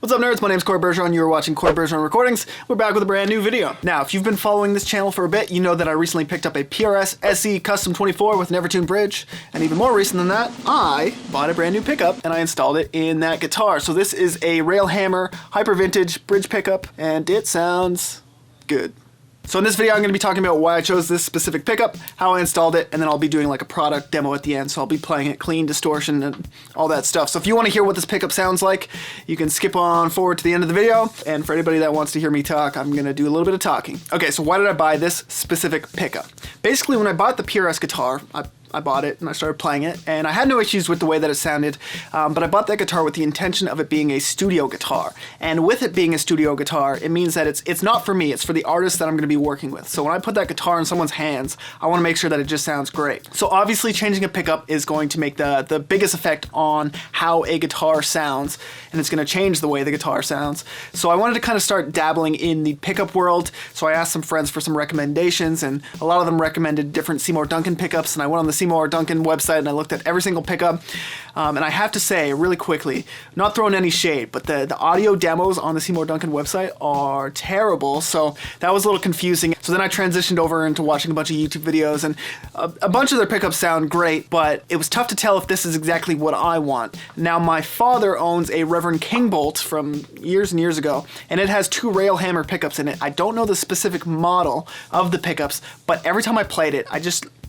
What's up, nerds? My name's Corey Bergeron. You are watching Corey Bergeron Recordings. We're back with a brand new video. Now, if you've been following this channel for a bit, you know that I recently picked up a PRS SE Custom 24 with an Evertune bridge, and even more recent than that, I bought a brand new pickup and I installed it in that guitar. So this is a Railhammer Hyper Vintage bridge pickup, and it sounds good. So in this video, I'm going to be talking about why I chose this specific pickup, how I installed it, and then I'll be doing like a product demo at the end. So I'll be playing it clean, distortion, and all that stuff. So if you want to hear what this pickup sounds like, you can skip on forward to the end of the video. And for anybody that wants to hear me talk, I'm going to do a little bit of talking. Okay, so why did I buy this specific pickup? Basically, when I bought the PRS guitar, I bought it and I started playing it, and I had no issues with the way that it sounded, but I bought that guitar with the intention of it being a studio guitar. And with it being a studio guitar, it means that it's not for me, it's for the artist that I'm going to be working with. So when I put that guitar in someone's hands, I want to make sure that it just sounds great. So obviously changing a pickup is going to make the biggest effect on how a guitar sounds, and it's going to change the way the guitar sounds. So I wanted to kind of start dabbling in the pickup world, so I asked some friends for some recommendations, and a lot of them recommended different Seymour Duncan pickups, and I went on the Seymour Duncan website and I looked at every single pickup, and I have to say really quickly, not throwing any shade, but the audio demos on the Seymour Duncan website are terrible, so that was a little confusing. So then I transitioned over into watching a bunch of YouTube videos, and a bunch of their pickups sound great, but it was tough to tell if this is exactly what I want. Now, my father owns a Reverend King Bolt from years and years ago, and it has two Railhammer pickups in it. I don't know the specific model of the pickups, but every time I played it,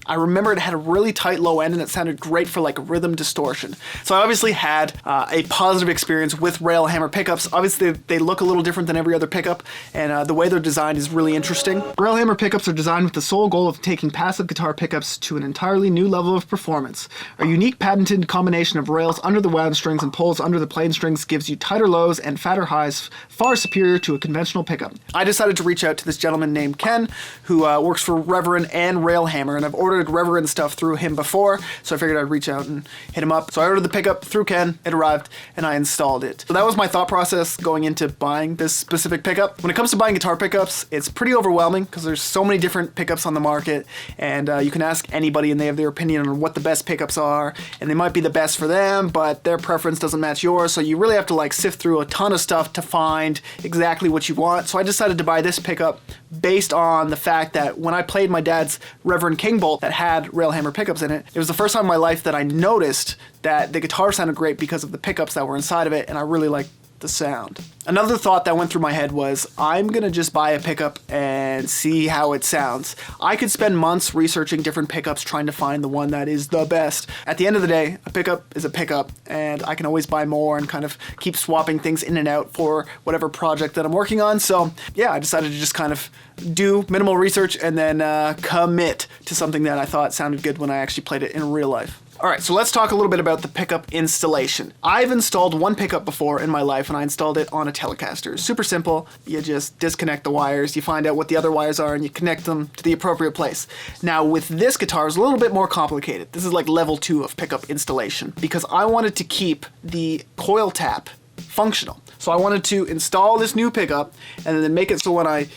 I remember it had a really tight low end and it sounded great for like rhythm distortion. So I obviously had a positive experience with Railhammer pickups. Obviously they look a little different than every other pickup, and the way they're designed is really interesting. Railhammer pickups are designed with the sole goal of taking passive guitar pickups to an entirely new level of performance. A unique patented combination of rails under the wound strings and poles under the plain strings gives you tighter lows and fatter highs, far superior to a conventional pickup. I decided to reach out to this gentleman named Ken, who works for Reverend and Railhammer, and I've ordered Reverend stuff through him before, so I figured I'd reach out and hit him up. So I ordered the pickup through Ken, it arrived, and I installed it. So that was my thought process going into buying this specific pickup. When it comes to buying guitar pickups, it's pretty overwhelming because there's so many different pickups on the market, and you can ask anybody and they have their opinion on what the best pickups are, and they might be the best for them, but their preference doesn't match yours, so you really have to like sift through a ton of stuff to find exactly what you want. So I decided to buy this pickup based on the fact that when I played my dad's Reverend King Bolt that had Railhammer pickups in it, it was the first time in my life that I noticed that the guitar sounded great because of the pickups that were inside of it, and I really liked the sound. Another thought that went through my head was, I'm gonna just buy a pickup and see how it sounds. I could spend months researching different pickups trying to find the one that is the best. At the end of the day, a pickup is a pickup, and I can always buy more and kind of keep swapping things in and out for whatever project that I'm working on. So yeah, I decided to just kind of do minimal research and then commit to something that I thought sounded good when I actually played it in real life. Alright, so let's talk a little bit about the pickup installation. I've installed one pickup before in my life, and I installed it on a Telecaster. Super simple. You just disconnect the wires, you find out what the other wires are, and you connect them to the appropriate place. Now, with this guitar, it's a little bit more complicated. This is like level 2 of pickup installation, because I wanted to keep the coil tap functional. So I wanted to install this new pickup, and then make it so when I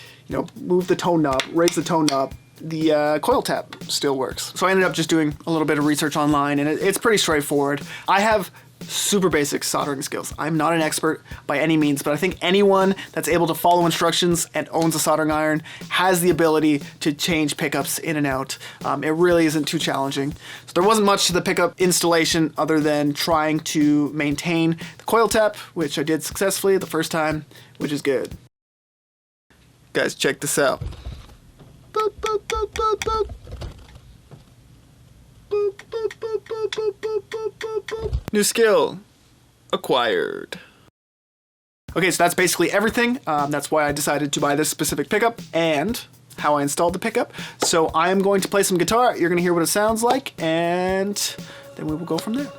move the tone knob, raise the tone knob, the coil tap still works. So I ended up just doing a little bit of research online, and it's pretty straightforward. I have super basic soldering skills. I'm not an expert by any means, but I think anyone that's able to follow instructions and owns a soldering iron has the ability to change pickups in and out. It really isn't too challenging. So there wasn't much to the pickup installation other than trying to maintain the coil tap, which I did successfully the first time, which is good. Guys, check this out. Boop, boop, boop, boop, boop. Boop, boop, boop, boop, boop, boop, boop, boop, boop. New skill acquired. Okay, so that's basically everything. That's why I decided to buy this specific pickup and how I installed the pickup. So I am going to play some guitar. You're going to hear what it sounds like, and then we will go from there.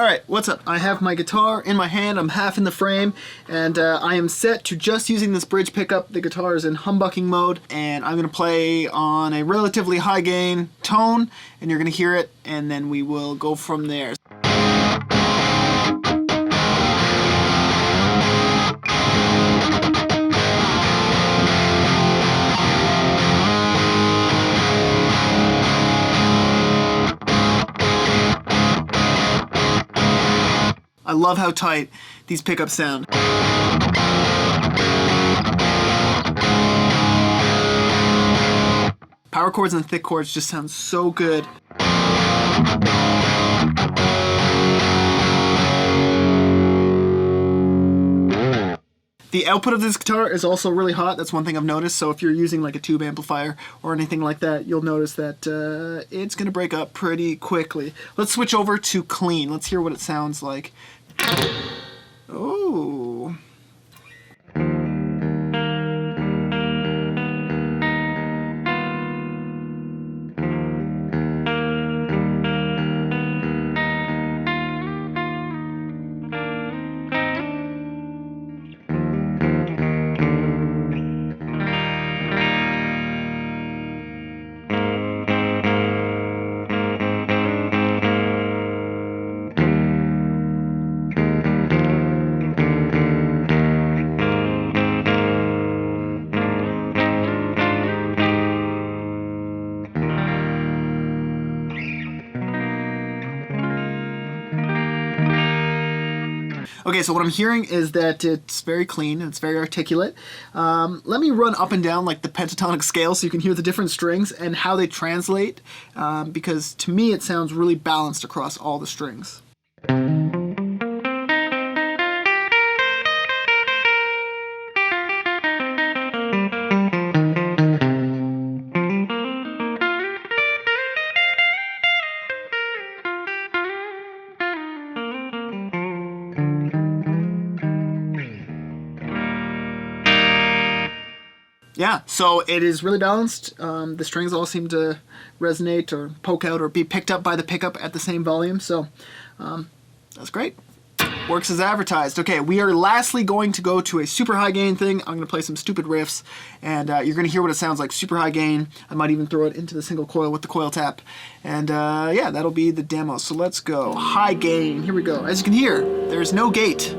Alright, what's up? I have my guitar in my hand, I'm half in the frame, and I am set to just using this bridge pickup. The guitar is in humbucking mode, and I'm going to play on a relatively high gain tone, and you're going to hear it, and then we will go from there. I love how tight these pickups sound. Power chords and thick chords just sound so good. The output of this guitar is also really hot. That's one thing I've noticed. So if you're using like a tube amplifier or anything like that, you'll notice that it's going to break up pretty quickly. Let's switch over to clean. Let's hear what it sounds like. Oh. Okay, so what I'm hearing is that it's very clean and it's very articulate. Let me run up and down like the pentatonic scale so you can hear the different strings and how they translate, because to me it sounds really balanced across all the strings. Yeah, so it is really balanced. The strings all seem to resonate or poke out or be picked up by the pickup at the same volume, so that's great. Works as advertised. Okay, we are lastly going to go to a super high gain thing. I'm going to play some stupid riffs, and you're going to hear what it sounds like super high gain. I might even throw it into the single coil with the coil tap, and yeah, that'll be the demo. So let's go. High gain. Here we go. As you can hear, there's no gate.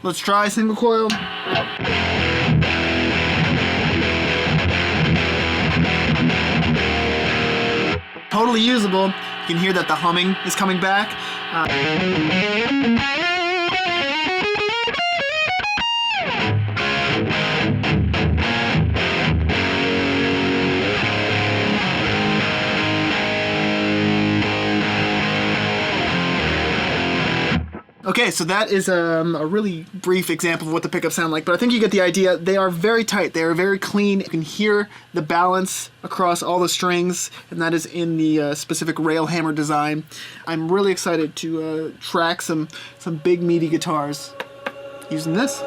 Let's try single coil. Totally usable. You can hear that the humming is coming back. Okay, so that is a really brief example of what the pickups sound like, but I think you get the idea. They are very tight. They are very clean. You can hear the balance across all the strings, and that is in the specific Railhammer design. I'm really excited to track some big meaty guitars using this.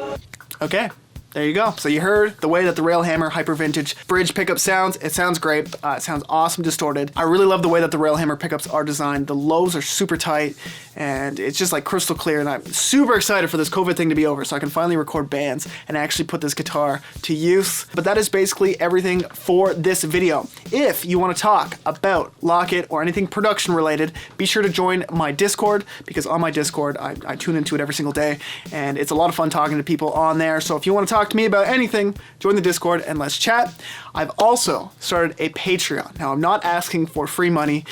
Okay. There you go. So you heard the way that the Railhammer Hyper Vintage bridge pickup sounds. It sounds great. It sounds awesome distorted. I really love the way that the Railhammer pickups are designed. The lows are super tight, and it's just like crystal clear, and I'm super excited for this COVID thing to be over so I can finally record bands and actually put this guitar to use. But that is basically everything for this video. If you want to talk about Lockett or anything production related, be sure to join my Discord, because on my Discord I tune into it every single day, and it's a lot of fun talking to people on there. So if you want to talk to me about anything, join the Discord and let's chat. I've also started a Patreon. Now, I'm not asking for free money.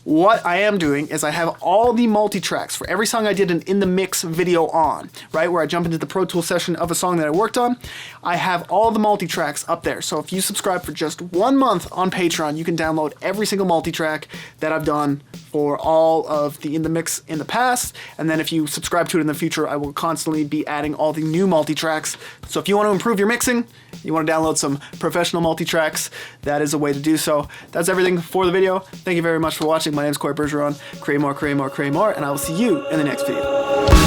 What I am doing is I have all the multi-tracks for every song I did an In the Mix video on, right, where I jump into the Pro Tools session of a song that I worked on. I have all the multi-tracks up there. So if you subscribe for just 1 month on Patreon, you can download every single multi-track that I've done for all of the In the Mix in the past. And then if you subscribe to it in the future, I will constantly be adding all the new multi-tracks. So if you want to improve your mixing, you want to download some professional multi-tracks, that is a way to do so. That's everything for the video. Thank you very much for watching. My name is Corey Bergeron. Create more, create more, create more, and I will see you in the next video.